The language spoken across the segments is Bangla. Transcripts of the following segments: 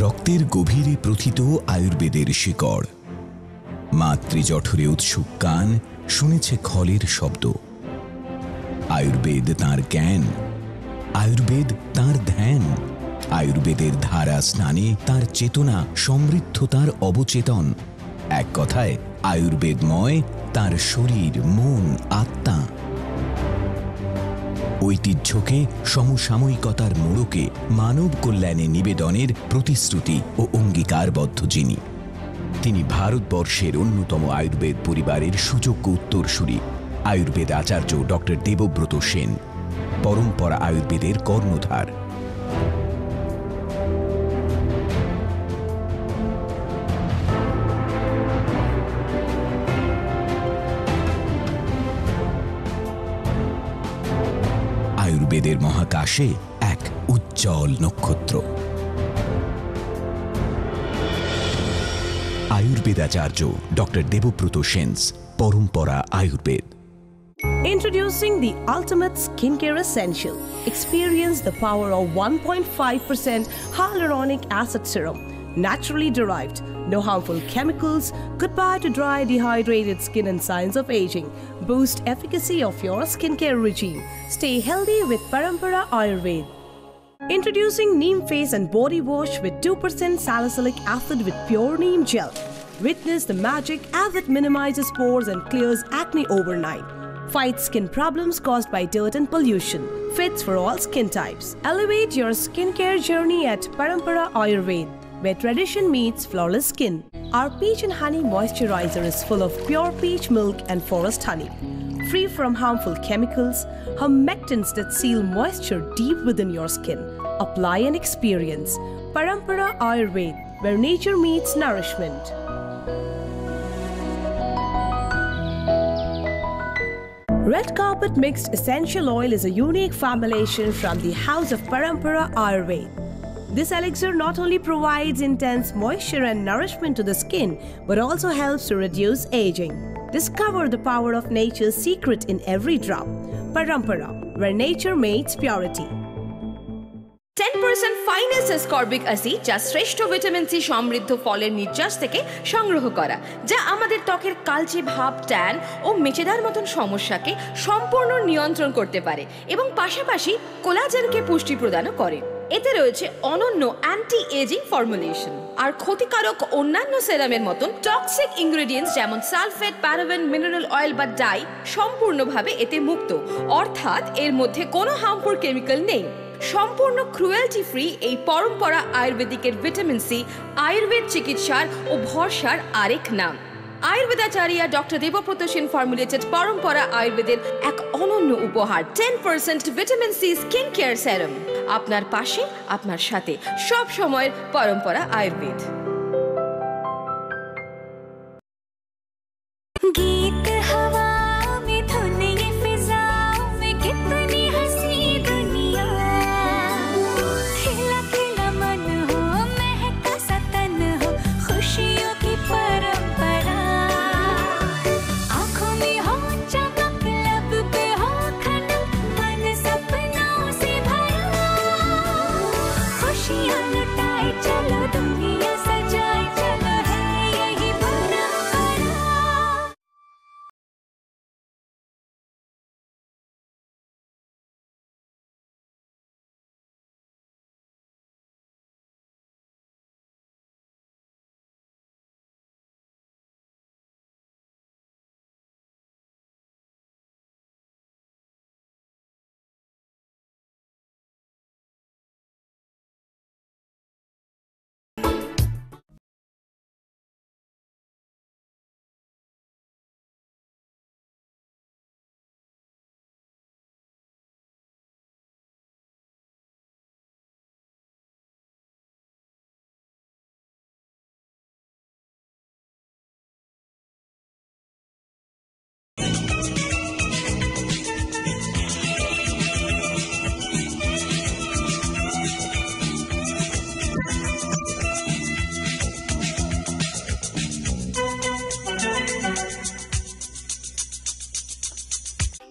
রক্তের গভীরে প্রথিত আয়ুর্বেদের শিকড়। মাতৃজঠরে উৎসুক কান শুনেছে খলের শব্দ। আয়ুর্বেদ তাঁর জ্ঞান, আয়ুর্বেদ তাঁর ধ্যান, আয়ুর্বেদের ধারা স্নানে তাঁর চেতনা সমৃদ্ধ, তাঁর অবচেতন। এক কথায় আয়ুর্বেদময় তাঁর শরীর, মন, আত্মা। ঐতিহ্যকে সমসাময়িকতার মোড়কে মানব কল্যাণে নিবেদনের প্রতিশ্রুতি ও অঙ্গীকারবদ্ধ যিনি, তিনি ভারতবর্ষের অন্যতম আয়ুর্বেদ পরিবারের সুযোগ্য উত্তরসূরি আয়ুর্বেদ আচার্য ডক্টর দেবব্রত সেন, পরম্পরা আয়ুর্বেদের কর্ণধার। আয়ুর্বেদের মহাকাশে এক উজ্জ্বল নক্ষত্র। আয়ুর্বেদাচার্য ডক্টর দেবব্রত সেনস, পরম্পরা Ayurveda. Introducing the ultimate skincare essential. Experience the power of 1.5% hyaluronic acid serum, naturally derived, no harmful chemicals, goodbye to dry, dehydrated skin and signs of aging. Boost efficacy of your skincare regime. Stay healthy with Parampara Ayurveda. Introducing Neem Face and Body Wash with 2% salicylic acid with pure neem gel. Witness the magic as it minimizes pores and clears acne overnight. Fight skin problems caused by dirt and pollution. Fits for all skin types. Elevate your skincare journey at Parampara Ayurveda, where tradition meets flawless skin. Our peach and honey moisturizer is full of pure peach milk and forest honey. Free from harmful chemicals, humectants that seal moisture deep within your skin. Apply and experience Parampara Ayurveda, where nature meets nourishment. Red Carpet Mixed Essential Oil is a unique formulation from the house of Parampara Ayurveda. This elixir not only provides intense moisture and nourishment to the skin, but also helps to reduce aging. Discover the power of nature's secret in every drop. Parampara, where nature meets purity. 10% finest ascorbic acid যা শ্রেষ্ঠ ভিটামিন সি সমৃদ্ধ ফলের নির্যাস থেকে সংগ্রহ করা, যা আমাদের ত্বকের কালচে ভাব, ট্যান ও মেচেদার মতন সমস্যাকে সম্পূর্ণ নিয়ন্ত্রণ করতে পারে এবং পাশাপাশি কোলাজেনকে পুষ্টি প্রদানও করে। এতে রয়েছে অনন্য অ্যান্টি এজিং ফর্মুলেশন আর ক্ষতিকারক অন্যান্য সেরামের মতন টক্সিক ইনগ্রেডিয়েন্টস যেমন সালফেট, প্যারাবেন, মিনারেল অয়েল বা ডাই সম্পূর্ণভাবে এতে মুক্ত, অর্থাৎ এর মধ্যে কোনো হার্মফুল কেমিক্যাল নেই। সম্পূর্ণ ক্রুয়েলটি ফ্রি এই পরম্পরা আয়ুর্বেদিকের ভিটামিন সি আয়ুর্বেদ চিকিৎসার ও ভরসার আরেক নাম। আয়ুর্বেদাচার্য ডক্টর দেবব্রত সেন ফর্মুলেটেড পরম্পরা আয়ুর্বেদের এক অনন্য উপহার 10% ভিটামিন সি স্কিন কেয়ার সেরাম। আপনার পাশে, আপনার সাথে, সব সময়ের পরম্পরা আয়ুর্বেদ।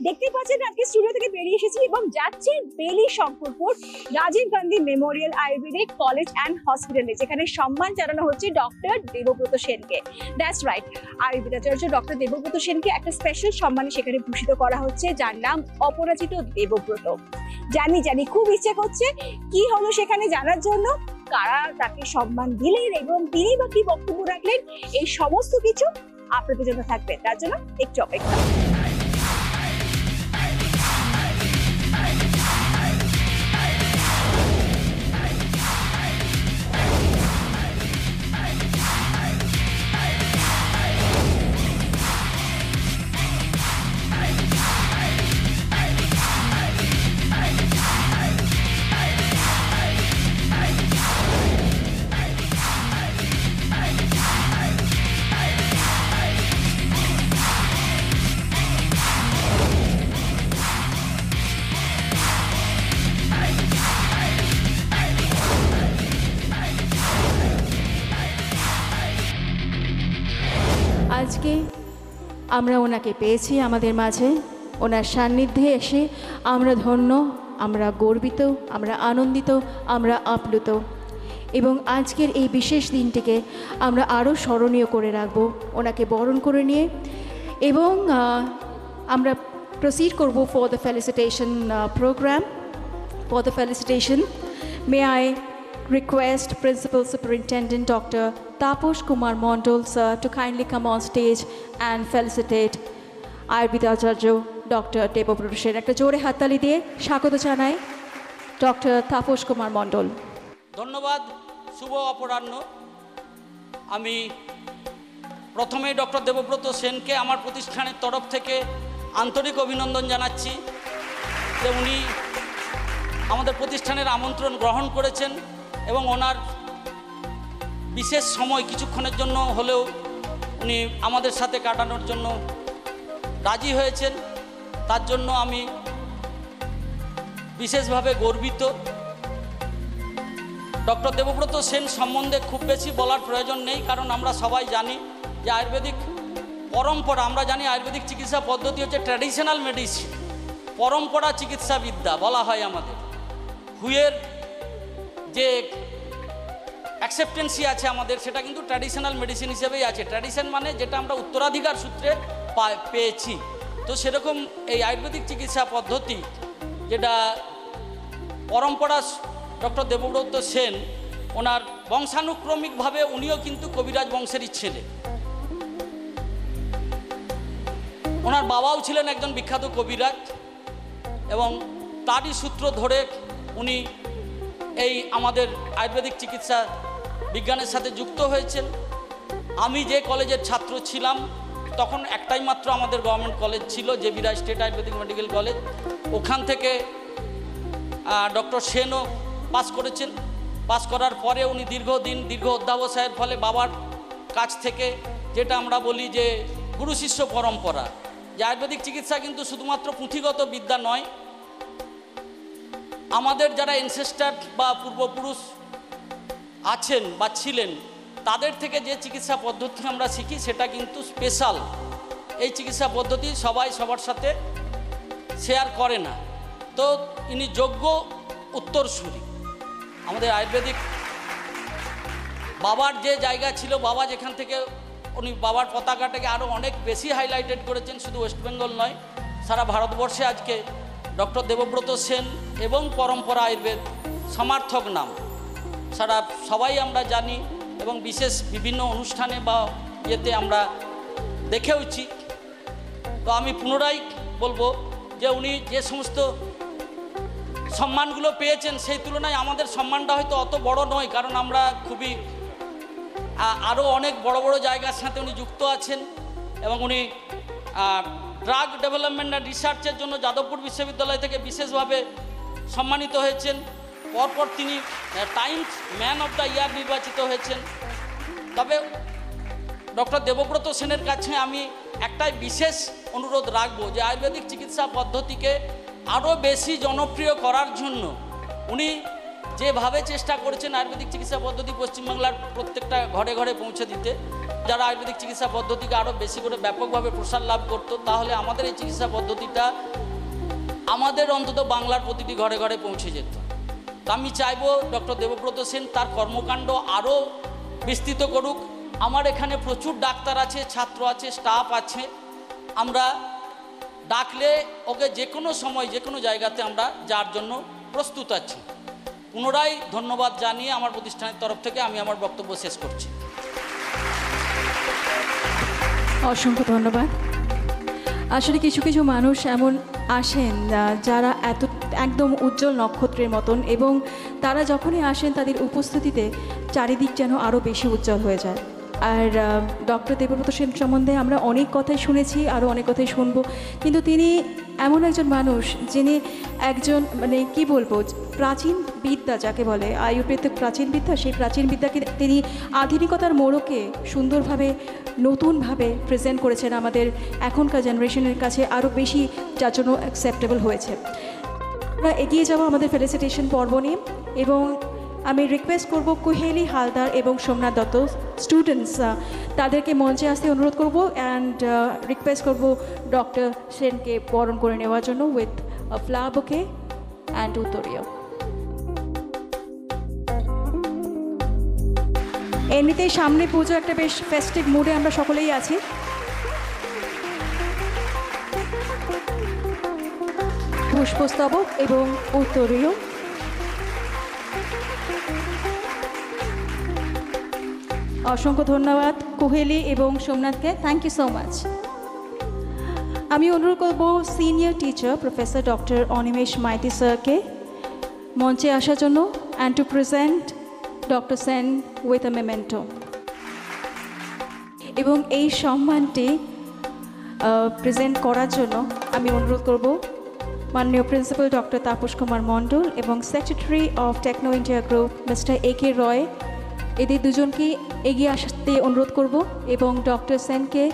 দেখতে পাচ্ছেন আজকে স্টুডিও থেকে বেরিয়ে এসেছি পেয়েছি এবং যাচ্ছি Beli Shankarpur Rajiv Gandhi memorial ayurvedic college and হসপিটালে, যেখানে সম্মান জানানো হচ্ছে ডক্টর দেবব্রত সেনকে। দ্যাটস রাইট, আয়ুর্বেদাচার্য ডক্টর দেবব্রত সেনকে একটা স্পেশাল সম্মানে সেখানে ভূষিত করা হচ্ছে, যার নাম অপরাজিত দেবব্রত। জানি খুব ইচ্ছে করছে কি হলো সেখানে জানার জন্য, কারা তাকে সম্মান দিলেন এবং তিনি বা কি বক্তব্য রাখলেন, এই সমস্ত কিছু আপনাদের জন্য থাকবে। তার জন্য একটু অপেক্ষা। আজকে আমরা ওনাকে পেয়েছি আমাদের মাঝে। ওনার সান্নিধ্যে এসে আমরা ধন্য, আমরা গর্বিত, আমরা আনন্দিত, আমরা আপ্লুত। এবং আজকের এই বিশেষ দিনটিকে আমরা আরও স্মরণীয় করে রাখব ওনাকে বরণ করে নিয়ে। এবং আমরা প্রসিড করব for the felicitation programme. For the felicitation may I request Principal Superintendent Dr. Taposh Kumar Mondol sir to kindly come on stage and felicitate Ayurvedacharya Dr. Debabrata Sen। একটা জোরে হাততালি দিয়ে স্বাগত জানাই ডক্টর তাপস কুমার মণ্ডল। ধন্যবাদ। শুভ অপরাহ্ন। আমি প্রথমে ডক্টর দেবব্রত সেনকে আমার প্রতিষ্ঠানের তরফ থেকে আন্তরিক অভিনন্দন জানাচ্ছি যে উনি আমাদের প্রতিষ্ঠানের আমন্ত্রণ গ্রহণ করেছেন এবং ওনার বিশেষ সময় কিছুক্ষণের জন্য হলেও উনি আমাদের সাথে কাটানোর জন্য রাজি হয়েছেন। তার জন্য আমি বিশেষভাবে গর্বিত। ডক্টর দেবব্রত সেন সম্বন্ধে খুব বেশি বলার প্রয়োজন নেই, কারণ আমরা সবাই জানি যে আয়ুর্বেদিক পরম্পরা, আমরা জানি আয়ুর্বেদিক চিকিৎসা পদ্ধতি হচ্ছে ট্র্যাডিশনাল মেডিসিন, পরম্পরা চিকিৎসা বিদ্যা বলা হয় আমাদের। হুয়ের যে অ্যাকসেপ্টেন্সি আছে আমাদের, সেটা কিন্তু ট্র্যাডিশনাল মেডিসিন হিসেবেই আছে। ট্র্যাডিশন মানে যেটা আমরা উত্তরাধিকার সূত্রে পেয়েছি। তো সেরকম এই আয়ুর্বেদিক চিকিৎসা পদ্ধতি যেটা পরম্পরা, ডক্টর দেবব্রত সেন ওনার বংশানুক্রমিকভাবে উনিও কিন্তু কবিরাজ বংশেরই ছেলে। ওনার বাবাও ছিলেন একজন বিখ্যাত কবিরাজ এবং তারই সূত্র ধরে উনি এই আমাদের আয়ুর্বেদিক চিকিৎসা বিজ্ঞানের সাথে যুক্ত হয়েছেন। আমি যে কলেজের ছাত্র ছিলাম তখন একটাই মাত্র আমাদের গভর্নমেন্ট কলেজ ছিল, জেবি রায় স্টেট আয়ুর্বেদিক মেডিকেল কলেজ। ওখান থেকে ডক্টর সেনও পাস করেছেন। পাস করার পরে উনি দীর্ঘ অধ্যাবসায়ের ফলে বাবার কাছ থেকে, যেটা আমরা বলি যে গুরু শিষ্য পরম্পরা, যে আয়ুর্বেদিক চিকিৎসা কিন্তু শুধুমাত্র পুঁথিগত বিদ্যা নয়, আমাদের যারা এনসেস্টার বা পূর্বপুরুষ আছেন বা ছিলেন তাদের থেকে যে চিকিৎসা পদ্ধতি আমরা শিখি সেটা কিন্তু স্পেশাল। এই চিকিৎসা পদ্ধতি সবাই সবার সাথে শেয়ার করে না। তো ইনি যোগ্য উত্তরসূরি। আমাদের আয়ুর্বেদিক বাবার যে জায়গা ছিল, বাবা যেখান থেকে উনি বাবার পতাকাটাকে আরও অনেক বেশি হাইলাইটেড করেছেন, শুধু ওয়েস্ট বেঙ্গল নয়, সারা ভারতবর্ষে আজকে ডক্টর দেবব্রত সেন এবং পরম্পরা আয়ুর্বেদ সমার্থক নাম সারা সবাই আমরা জানি এবং বিশেষ বিভিন্ন অনুষ্ঠানে বা ইয়েতে আমরা দেখেওছি। তো আমি পুনরায় বলবো যে উনি যে সমস্ত সম্মানগুলো পেয়েছেন সেই তুলনায় আমাদের সম্মানটা হয়তো অত বড় নয়, কারণ আমরা খুবই আরও অনেক বড় বড় জায়গার সাথে উনি যুক্ত আছেন এবং উনি ড্রাগ ডেভেলপমেন্ট অ্যান্ড রিসার্চের জন্য যাদবপুর বিশ্ববিদ্যালয় থেকে বিশেষভাবে সম্মানিত হয়েছেন। পরপর তিনি Times man of the year নির্বাচিত হয়েছেন। তবে ডক্টর দেবব্রত সেনের কাছে আমি একটাই বিশেষ অনুরোধ রাখবো যে আয়ুর্বেদিক চিকিৎসা পদ্ধতিকে আরও বেশি জনপ্রিয় করার জন্য উনি যেভাবে চেষ্টা করেছেন আয়ুর্বেদিক চিকিৎসা পদ্ধতি পশ্চিমবাংলার প্রত্যেকটা ঘরে ঘরে পৌঁছে দিতে, যারা আয়ুর্বেদিক চিকিৎসা পদ্ধতিকে আরও বেশি করে ব্যাপকভাবে প্রসার লাভ করতো, তাহলে আমাদের এই চিকিৎসা পদ্ধতিটা আমাদের অন্তত বাংলার প্রতিটি ঘরে ঘরে পৌঁছে যেত। তো আমি চাইবো ডক্টর দেবব্রত সেন তার কর্মকাণ্ড আরও বিস্তৃত করুক। আমার এখানে প্রচুর ডাক্তার আছে, ছাত্র আছে, স্টাফ আছে। আমরা ডাকলে ওকে যে কোনো সময় যে কোনো জায়গাতে আমরা যার জন্য প্রস্তুত আছি। পুনরায় ধন্যবাদ জানিয়ে আমার প্রতিষ্ঠানের তরফ থেকে আমি আমার বক্তব্য শেষ করছি। অসংখ্য ধন্যবাদ। আসলে কিছু কিছু মানুষ এমন আসেন যারা একদম উজ্জ্বল নক্ষত্রের মতন, এবং তারা যখনই আসেন তাদের উপস্থিতিতে চারিদিক যেন আরও বেশি উজ্জ্বল হয়ে যায়। আর ডক্টর দেবব্রত সেন সম্বন্ধে আমরা অনেক কথাই শুনেছি, আরও অনেক কথাই শুনবো, কিন্তু তিনি এমন একজন মানুষ যিনি একজন মানে কি বলবো, প্রাচীন বিদ্যা যাকে বলে, আয়ুর্বেদিক প্রাচীন বিদ্যা, সেই প্রাচীন বিদ্যাকে তিনি আধুনিকতার মোড়কে সুন্দরভাবে নতুনভাবে প্রেজেন্ট করেছেন আমাদের এখনকার জেনারেশনের কাছে আরও বেশি, যার জন্য অ্যাকসেপ্টেবল হয়েছে। আমরা এগিয়ে যাব আমাদের ফেলিসিটেশন পর্ব নিয়ে, এবং আমি রিকোয়েস্ট করব কুহেলি হালদার এবং সোমনাথ দত্ত স্টুডেন্টস তাদেরকে মঞ্চে আসতে অনুরোধ করব, অ্যান্ড রিকোয়েস্ট করব ডক্টর সেনকে বরণ করে নেওয়ার জন্য উইথ ফ্লাওয়ার বুকে অ্যান্ড উত্তরীয়। এমনিতেই সামনে পুজো, একটা বেশ ফেস্টিভ মুডে আমরা সকলেই আছি। পুষ্পস্তবক এবং উত্তরীয়। অসংখ্য ধন্যবাদ কুহেলি এবং সোমনাথকে, থ্যাংক ইউ সো মাচ। আমি অনুরোধ করব senior teacher professor doctor Animesh Maity স্যারকে মঞ্চে আসার জন্য, and to present doctor Sen with a memento. এবং এই সম্মানটি প্রেজেন্ট করার জন্য আমি অনুরোধ করব মাননীয় প্রিন্সিপাল ডক্টর তাপস কুমার মণ্ডল এবং secretary of Techno India group mister A K. Roy, এদের দুজনকে এগিয়ে আসতে অনুরোধ করব, এবং ডক্টর সেনকে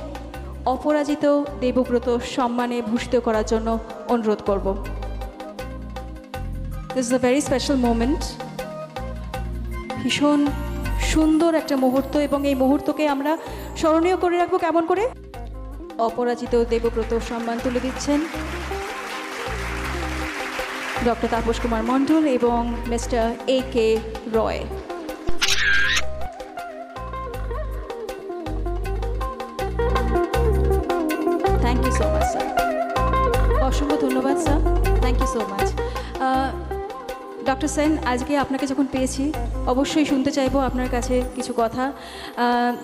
অপরাজিত দেবব্রত সম্মানে ভূষিত করার জন্য অনুরোধ করব। This is a very special moment, ভীষণ সুন্দর একটা মুহূর্ত, এবং এই মুহূর্তকে আমরা স্মরণীয় করে রাখবো কেমন করে? অপরাজিত দেবব্রত সম্মান তুলে দিচ্ছেন ডক্টর তাপস কুমার মণ্ডল এবং mister A K. Roy. Thank you so much sir, অসংখ্য ধন্যবাদ স্যার, thank you so much. Doctor Sen, আজকে আপনাকে যখন পেয়েছি অবশ্যই শুনতে চাইবো আপনার কাছে কিছু কথা,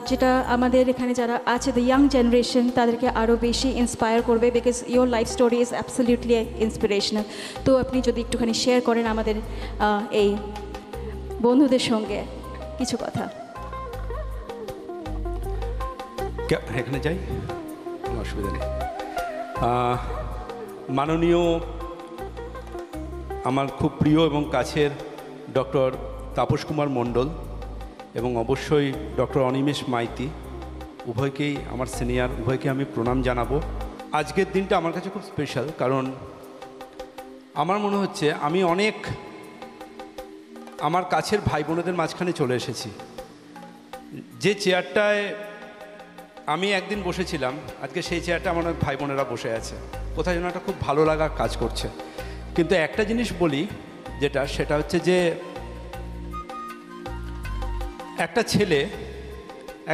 যেটা আমাদের এখানে যারা আছে দ্য ইয়াং জেনারেশন তাদেরকে আরও বেশি ইন্সপায়ার করবে, because your life story is absolutely inspirational. তো আপনি যদি একটুখানি শেয়ার করেন আমাদের এই বন্ধুদের সঙ্গে কিছু কথা। এখানে যাই, কোনো অসুবিধা নেই। মাননীয় আমার খুব প্রিয় এবং কাছের ডক্টর তাপস কুমার মণ্ডল এবং অবশ্যই ডক্টর অনিমেষ মাইতি, উভয়কেই আমার সিনিয়র, উভয়কে আমি প্রণাম জানাবো। আজকের দিনটা আমার কাছে খুব স্পেশাল, কারণ আমার মনে হচ্ছে আমি অনেক আমার কাছের ভাই বোনেদের মাঝখানে চলে এসেছি। যে চেয়ারটায় আমি একদিন বসেছিলাম, আজকে সেই চেয়ারটা আমার ভাই বোনেরা বসে আছে। কোথায় যেন একটা খুব ভালো লাগা কাজ করছে। কিন্তু একটা জিনিস বলি, সেটা হচ্ছে যে একটা ছেলে,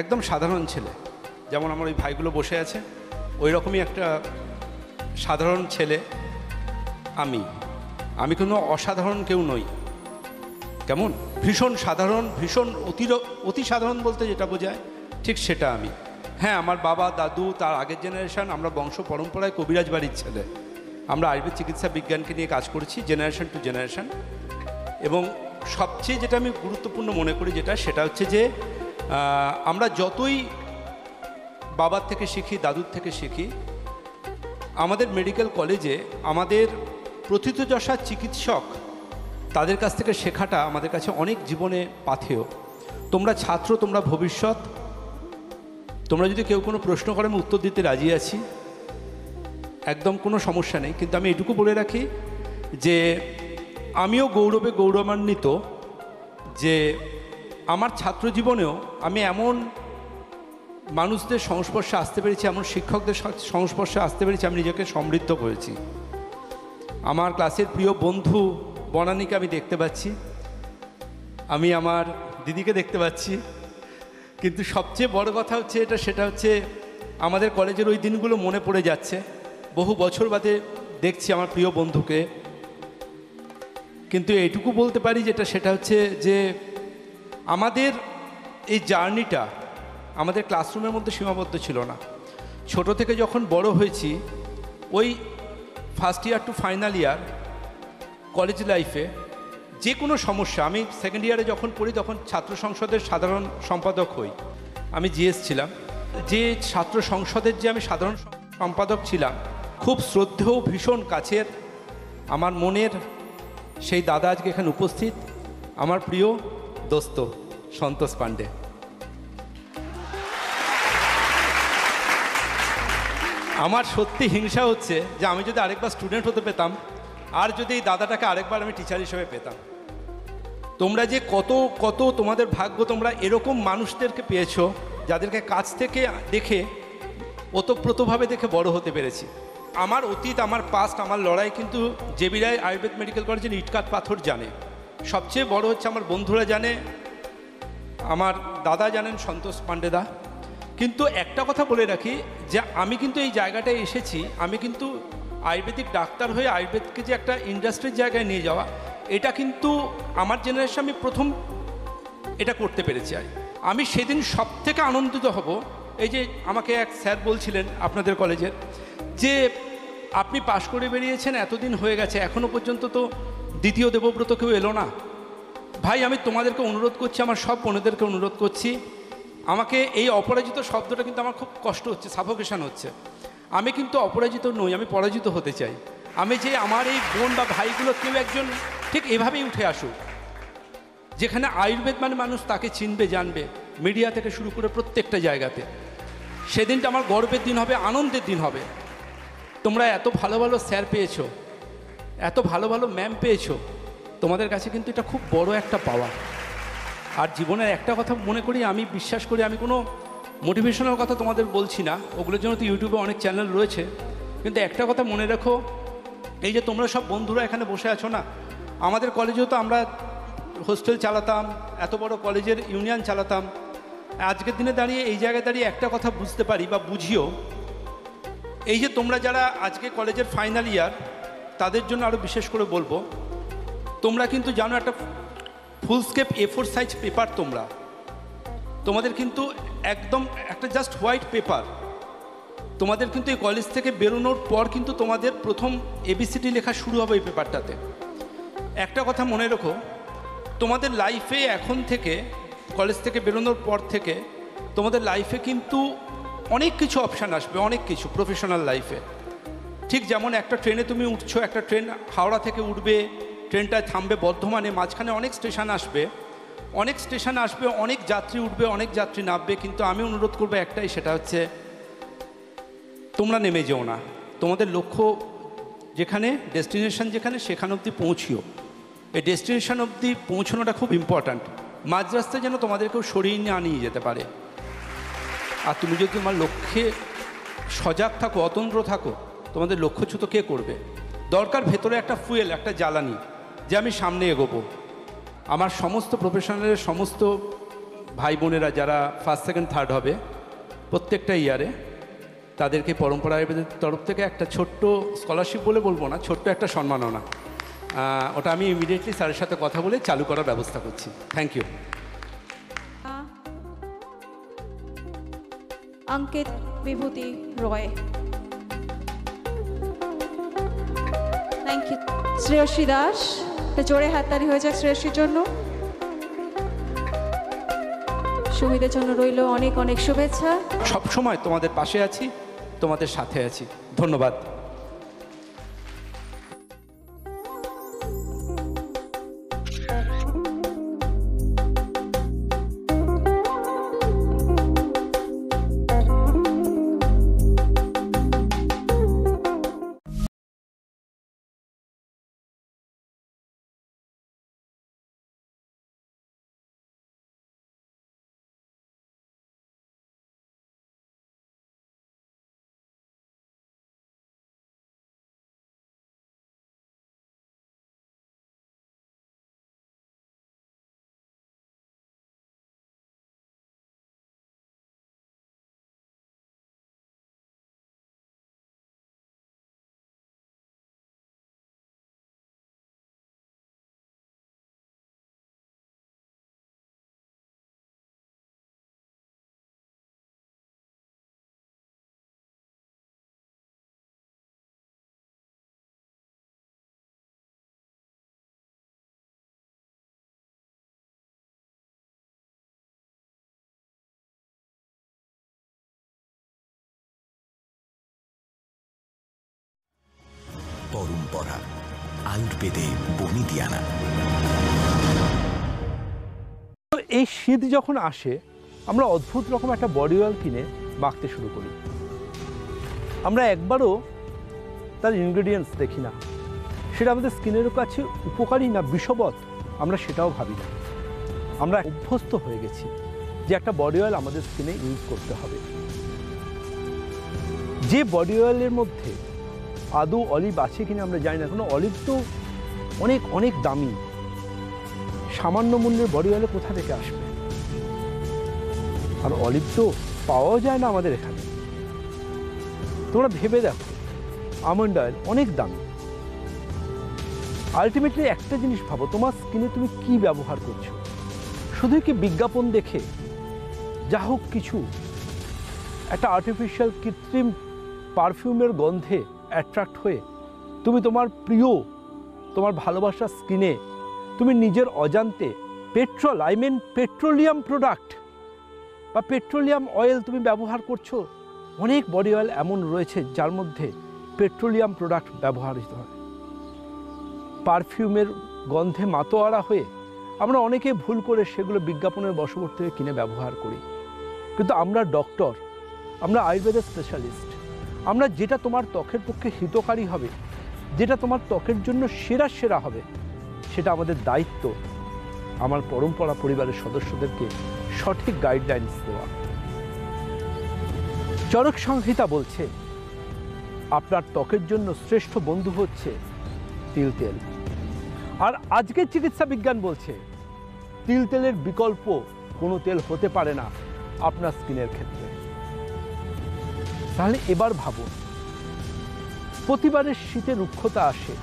একদম সাধারণ ছেলে, যেমন আমার ওই ভাইগুলো বসে আছে, ওই রকমই একটা সাধারণ ছেলে আমি কোনো অসাধারণ কেউ নই। কেমন ভীষণ সাধারণ, ভীষণ অতি সাধারণ বলতে যেটা বোঝায় ঠিক সেটা আমি। হ্যাঁ, আমার বাবা দাদু তার আগের জেনারেশন, আমরা বংশ পরম্পরায় কবিরাজ বাড়ির ছেলে। আমরা আয়ুর্বেদ চিকিৎসা বিজ্ঞানকে নিয়ে কাজ করেছি জেনারেশন টু জেনারেশন। এবং সবচেয়ে যেটা আমি গুরুত্বপূর্ণ মনে করি সেটা হচ্ছে যে আমরা যতই বাবার থেকে শিখি, দাদুর থেকে শিখি, আমাদের মেডিকেল কলেজে আমাদের প্রথিতযশা চিকিৎসক তাদের কাছ থেকে শেখাটা আমাদের কাছে অনেক জীবনে পাথেয়। তোমরা ছাত্র, তোমরা ভবিষ্যৎ। তোমরা যদি কেউ কোনো প্রশ্ন করে আমি উত্তর দিতে রাজি আছি, একদম কোনো সমস্যা নেই। কিন্তু আমি এটুকু বলে রাখি যে আমিও গৌরবে গৌরবান্বিত যে আমার ছাত্র জীবনেও আমি এমন মানুষদের সংস্পর্শে আসতে পেরেছি, এমন শিক্ষকদের সংস্পর্শে আসতে পেরেছি, আমি নিজেকে সমৃদ্ধ করেছি। আমার ক্লাসের প্রিয় বন্ধু বনানীকে আমি দেখতে পাচ্ছি, আমি আমার দিদিকে দেখতে পাচ্ছি, কিন্তু সবচেয়ে বড় কথা হচ্ছে সেটা হচ্ছে আমাদের কলেজের ওই দিনগুলো মনে পড়ে যাচ্ছে। বহু বছর বাদে দেখছি আমার প্রিয় বন্ধুকে। কিন্তু এইটুকু বলতে পারি সেটা হচ্ছে যে আমাদের এই জার্নিটা আমাদের ক্লাসরুমের মধ্যে সীমাবদ্ধ ছিল না। ছোট থেকে যখন বড় হয়েছি, ওই first year to final year college লাইফে যে কোনো সমস্যা, আমি সেকেন্ড ইয়ারে যখন পড়ি তখন ছাত্র সংসদের সাধারণ সম্পাদক হই, আমি জিএস ছিলাম। যে ছাত্র সংসদের যে আমি সাধারণ সম্পাদক ছিলাম, খুব শ্রদ্ধেয় ভীষণ কাছের আমার মনের সেই দাদা আজকে এখানে উপস্থিত, আমার প্রিয় দোস্ত সন্তোষ পাণ্ডে। আমার সত্যি হিংসা হচ্ছে যে আমি যদি আরেকবার স্টুডেন্ট হতে পেতাম, আর যদি এই দাদাটাকে আরেকবার আমি টিচার হিসেবে পেতাম। তোমরা যে কত কত তোমাদের ভাগ্য, তোমরা এরকম মানুষদেরকে পেয়েছো যাদেরকে কাছ থেকে দেখে ওতপ্রোতভাবে দেখে বড় হতে পেরেছি। আমার অতীত, আমার পাস্ট, আমার লড়াই কিন্তু জেবি রায় আয়ুর্বেদ মেডিকেল কলেজের ইটকাট পাথর জানে। সবচেয়ে বড় হচ্ছে আমার বন্ধুরা জানে, আমার দাদা জানেন, সন্তোষ পাণ্ডেদা। কিন্তু একটা কথা বলে রাখি যে আমি কিন্তু এই জায়গাটায় এসেছি, আমি কিন্তু আয়ুর্বেদিক ডাক্তার হয়ে আয়ুর্বেদকে যে একটা ইন্ডাস্ট্রির জায়গায় নিয়ে যাওয়া, এটা কিন্তু আমার জেনারেশন আমি প্রথম এটা করতে পেরেছি। আমি সেদিন সব থেকে আনন্দিত হব, এই যে আমাকে এক স্যার বলছিলেন আপনাদের কলেজের, যে আপনি পাশ করে বেরিয়েছেন, এতদিন হয়ে গেছে, এখনও পর্যন্ত তো দ্বিতীয় দেবব্রত কেউ এলো না। ভাই, আমি তোমাদেরকে অনুরোধ করছি, আমার সব বোনেদেরকে অনুরোধ করছি, আমাকে এই অপরাজিত শব্দটা কিন্তু আমার খুব কষ্ট হচ্ছে, সাফোকেশন হচ্ছে। আমি কিন্তু অপরাজিত নই, আমি পরাজিত হতে চাই। আমি যে আমার এই বোন বা ভাইগুলো কেউ একজন ঠিক এভাবেই উঠে আসুক, যেখানে আয়ুর্বেদ মানে মানুষ তাকে চিনবে, জানবে, মিডিয়া থেকে শুরু করে প্রত্যেকটা জায়গাতে। সেদিনটা আমার গর্বের দিন হবে, আনন্দের দিন হবে। তোমরা এত ভালো ভালো স্যার পেয়েছো, এত ভালো ভালো ম্যাম পেয়েছো, তোমাদের কাছে কিন্তু এটা খুব বড় একটা পাওয়া। আর জীবনের একটা কথা মনে করি, আমি বিশ্বাস করি, আমি কোনো মোটিভেশনাল কথা তোমাদের বলছি না, ওগুলোর জন্য তো ইউটিউবে অনেক চ্যানেল রয়েছে, কিন্তু একটা কথা মনে রেখো, এই যে তোমরা সব বন্ধুরা এখানে বসে আছো না, আমাদের কলেজেও তো আমরা হোস্টেল চালাতাম, এত বড় কলেজের ইউনিয়ন চালাতাম। আজকের দিনে দাঁড়িয়ে এই জায়গায় দাঁড়িয়ে একটা কথা বুঝতে পারি বা বুঝিও, এই যে তোমরা যারা আজকে কলেজের ফাইনাল ইয়ার, তাদের জন্য আরও বিশেষ করে বলবো, তোমরা কিন্তু জানো একটা ফুলস্কেপ A4 সাইজ পেপার, তোমাদের কিন্তু একদম একটা জাস্ট হোয়াইট পেপার, তোমাদের কিন্তু এই কলেজ থেকে বেরোনোর পর কিন্তু তোমাদের প্রথম ABCD লেখা শুরু হবে এই পেপারটাতে। একটা কথা মনে রেখো, তোমাদের লাইফে এখন থেকে, কলেজ থেকে বেরোনোর পর থেকে তোমাদের লাইফে কিন্তু অনেক কিছু অপশান আসবে, অনেক কিছু প্রফেশনাল লাইফে। ঠিক যেমন একটা ট্রেনে তুমি উঠছো, একটা ট্রেন হাওড়া থেকে উঠবে, ট্রেনটায় থামবে বর্ধমানে, মাঝখানে অনেক স্টেশন আসবে, অনেক যাত্রী উঠবে, অনেক যাত্রী নামবে, কিন্তু আমি অনুরোধ করবো একটাই, সেটা হচ্ছে তোমরা নেমে যেও না, তোমাদের লক্ষ্য যেখানে, ডেস্টিনেশন যেখানে, সেখানে অবধি পৌঁছিও। এই ডেস্টিনেশন অবধি পৌঁছানোটা খুব ইম্পর্ট্যান্ট। মাঝ রাস্তায় যেন তোমাদেরকেও সরিয়ে নিয়ে আনিয়ে যেতে পারে। আর তুমি যদি তোমার লক্ষ্যে সজাগ থাকো, অতন্দ্র থাকো, তোমাদের লক্ষ্যচ্যুত কে করবে? দরকার ভেতরে একটা ফুয়েল, একটা জ্বালানি, যে আমি সামনে এগোবো। আমার সমস্ত প্রফেশনালের সমস্ত ভাই বোনেরা যারা ফার্স্ট সেকেন্ড থার্ড হবে প্রত্যেকটা ইয়ারে, তাদেরকে পরম্পরা আয়ুর্বেদের তরফ থেকে একটা ছোট্ট স্কলারশিপ বলে বলবো না, ছোট্ট একটা সম্মাননা, ওটা আমি ইমিডিয়েটলি স্যারের সাথে কথা বলে চালু করার ব্যবস্থা করছি। Thank you. Ankit Bibhuti Roy. Thank you. Shreyasi Das, জোরে হাততালি হয়ে যাক শ্রেয়সীর জন্য। সুমিদের জন্য রইল অনেক অনেক শুভেচ্ছা। সবসময় তোমাদের পাশে আছি, তোমাদের সাথে আছি। ধন্যবাদ। পরম্পরা। আয়ুর্বেদে বনিদিয়ানা। এই শীত যখন আসে আমরা অদ্ভুত রকম একটা বডি অয়েল কিনে মাখতে শুরু করি। আমরা একবারও তার ইনগ্রেডিয়েন্টস দেখি না, সেটা আমাদের স্কিনের কাছে উপকারী না বিষবৎ আমরা সেটাও ভাবি না। আমরা অভ্যস্ত হয়ে গেছি যে একটা বডি অয়েল আমাদের স্কিনে ইউজ করতে হবে। যে বডি অয়েলের মধ্যে আদৌ অলিভ আছে কিনা আমরা জানি না, কারণ অলিভ তো অনেক অনেক দামি। সামান্য মূল্যের বডি অয়েলে কোথা থেকে আসবে? আর অলিভ তো পাওয়াও যায় না আমাদের এখানে। তোমরা ভেবে দেখো, আমন্ড অয়েল অনেক দামি। আলটিমেটলি একটা জিনিস ভাবো, তোমার স্কিনে তুমি কি ব্যবহার করছো? শুধু কি বিজ্ঞাপন দেখে যা হোক কিছু একটা আর্টিফিশিয়াল কৃত্রিম পারফিউমের গন্ধে অ্যাট্রাক্ট হয়ে তুমি তোমার প্রিয়, তোমার ভালোবাসার স্কিনে তুমি নিজের অজান্তে পেট্রোলিয়াম প্রোডাক্ট বা পেট্রোলিয়াম অয়েল তুমি ব্যবহার করছো? অনেক বডি অয়েল এমন রয়েছে যার মধ্যে পেট্রোলিয়াম প্রোডাক্ট ব্যবহৃত হয়। পারফিউমের গন্ধে মাতোয়ারা হয়ে আমরা অনেকে ভুল করে সেগুলো বিজ্ঞাপনের বশবর্তী হয়ে কিনে ব্যবহার করি। কিন্তু আমরা ডক্টর, আমরা আয়ুর্বেদের স্পেশালিস্ট। আমরা যেটা তোমার ত্বকের পক্ষে হিতকারী হবে, যেটা তোমার ত্বকের জন্য সেরা হবে, সেটা আমাদের দায়িত্ব আমার পরম্পরা পরিবারের সদস্যদেরকে সঠিক গাইডলাইন্স দেওয়া। চরক সংহিতা বলছে আপনার ত্বকের জন্য শ্রেষ্ঠ বন্ধু হচ্ছে তিল তেল। আর আজকের চিকিৎসা বিজ্ঞান বলছে তিল তেলের বিকল্প কোনো তেল হতে পারে না আপনার স্কিনের ক্ষেত্রে। তাহলে এবার ভাবুন, প্রতিবারের শীতে রুক্ষতা আসে,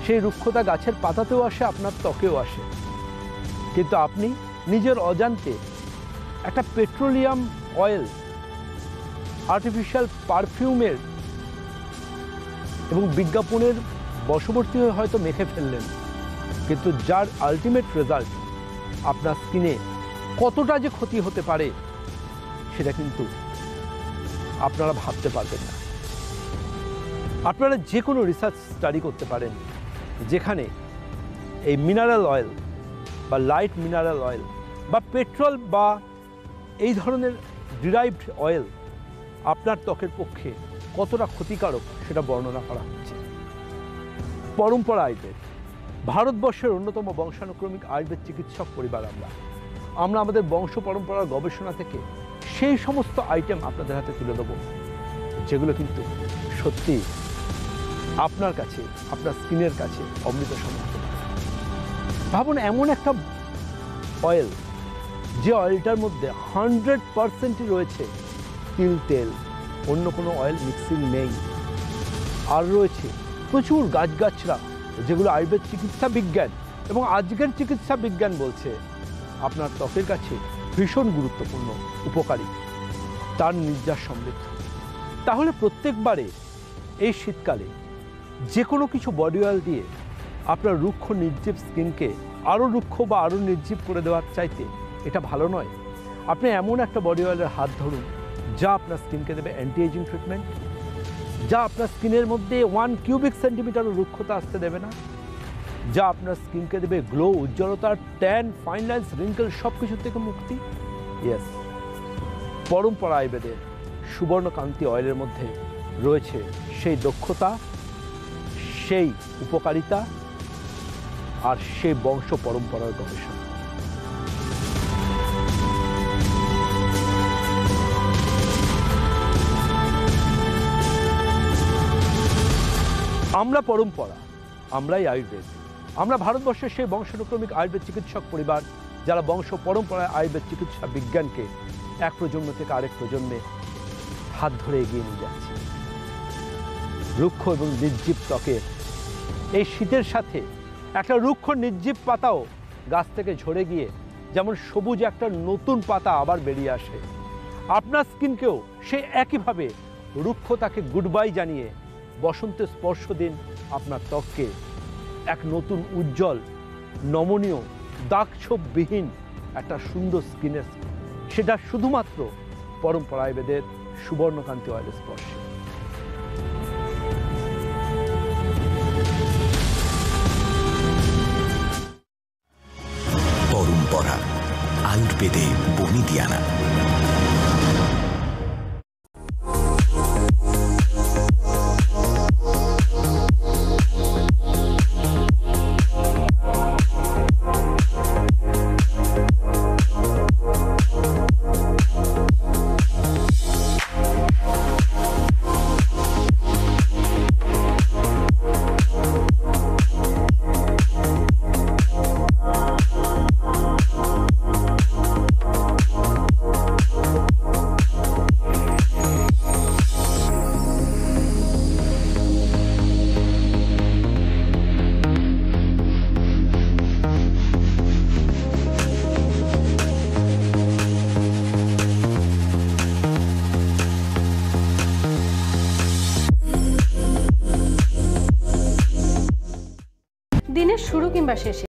সেই রুক্ষতা গাছের পাতাতেও আসে, আপনার ত্বকেও আসে। কিন্তু আপনি নিজের অজান্তে একটা পেট্রোলিয়াম অয়েল, আর্টিফিশিয়াল পারফিউমের এবং বিজ্ঞাপনের বশবর্তী হয়ে হয়তো মেখে ফেললেন, কিন্তু যার আলটিমেট রেজাল্ট আপনার স্কিনে কতটা যে ক্ষতি হতে পারে সেটা কিন্তু আপনারা ভাবতে পারবেন না। আপনারা যে কোনো রিসার্চ স্টাডি করতে পারেন যেখানে এই মিনারেল অয়েল বা লাইট মিনারেল অয়েল বা পেট্রোল বা এই ধরনের ডিরাইভড অয়েল আপনার ত্বকের পক্ষে কতটা ক্ষতিকারক সেটা বর্ণনা করা হচ্ছে। পরম্পরা আয়ুর্বেদ ভারতবর্ষের অন্যতম বংশানুক্রমিক আয়ুর্বেদ চিকিৎসক পরিবার। আমরা আমাদের বংশ পরম্পরার গবেষণা থেকে সেই সমস্ত আইটেম আপনাদের হাতে তুলে দেবো যেগুলো কিন্তু সত্যি আপনার কাছে, আপনার স্কিনের কাছে অমৃত সমান। ভাবুন, এমন একটা অয়েল যে অয়েলটার মধ্যে 100% রয়েছে তিল তেল, অন্য কোনো অয়েল মিক্সিং নেই। আর রয়েছে প্রচুর গাছগাছরা যেগুলো আয়ুর্বেদ চিকিৎসা বিজ্ঞান এবং আজকের চিকিৎসা বিজ্ঞান বলছে আপনার ত্বকের কাছে ভীষণ গুরুত্বপূর্ণ, উপকারী, তার নির্যাস সমৃদ্ধ। তাহলে প্রত্যেকবারে এই শীতকালে যে কোনো কিছু বডি অয়েল দিয়ে আপনার রুক্ষ নির্জীব স্কিনকে আরও রুক্ষ বা আরও নির্জীব করে দেওয়ার চাইতে এটা ভালো নয়। আপনি এমন একটা বডি অয়েলের হাত ধরুন যা আপনার স্কিনকে দেবে অ্যান্টি এজিং ট্রিটমেন্ট, যা আপনার স্কিনের মধ্যে 1 কিউবিক সেন্টিমিটারও রুক্ষতা আসতে দেবে না, যা আপনার স্কিনকে দেবে গ্লো, উজ্জ্বলতা, ট্যান, ফাইন লাইন্স, রিঙ্কেল সব কিছু থেকে মুক্তি। ইয়েস, পরম্পরা আয়ুর্বেদের সুবর্ণকান্তি অয়েলের মধ্যে রয়েছে সেই দক্ষতা, সেই উপকারিতা আর সেই বংশ পরম্পরার গবেষণা। আমরা পরম্পরা, আমরাই আয়ুর্বেদ। আমরা ভারতবর্ষের সেই বংশানুক্রমিক আয়ুর্বেদ চিকিৎসক পরিবার যারা বংশ পরম্পরায় আয়ুর্বেদ চিকিৎসা বিজ্ঞানকে এক প্রজন্ম থেকে আরেক প্রজন্মে হাত ধরে এগিয়ে নিয়ে যাচ্ছে। রুক্ষ এবং নির্জীব ত্বকের এই শীতের সাথে একটা রুক্ষ নির্জীব পাতাও গাছ থেকে ঝরে গিয়ে যেমন সবুজ একটা নতুন পাতা আবার বেরিয়ে আসে, আপনার স্কিনকেও সেই একইভাবে রুক্ষতাকে গুড বাই জানিয়ে বসন্তের স্পর্শ দিন আপনার ত্বককে এক নতুন উজ্জ্বল, নমনীয়, দাগছোপবিহীন একটা সুন্দর স্কিনের, সেটা শুধুমাত্র পরম্পরা আয়ুর্বেদের সুবর্ণকান্তি অয়েলের স্পর্শে। আয়ুর্বেদে বনিদিয়ানা। দিনের শুরু কিংবা শেষে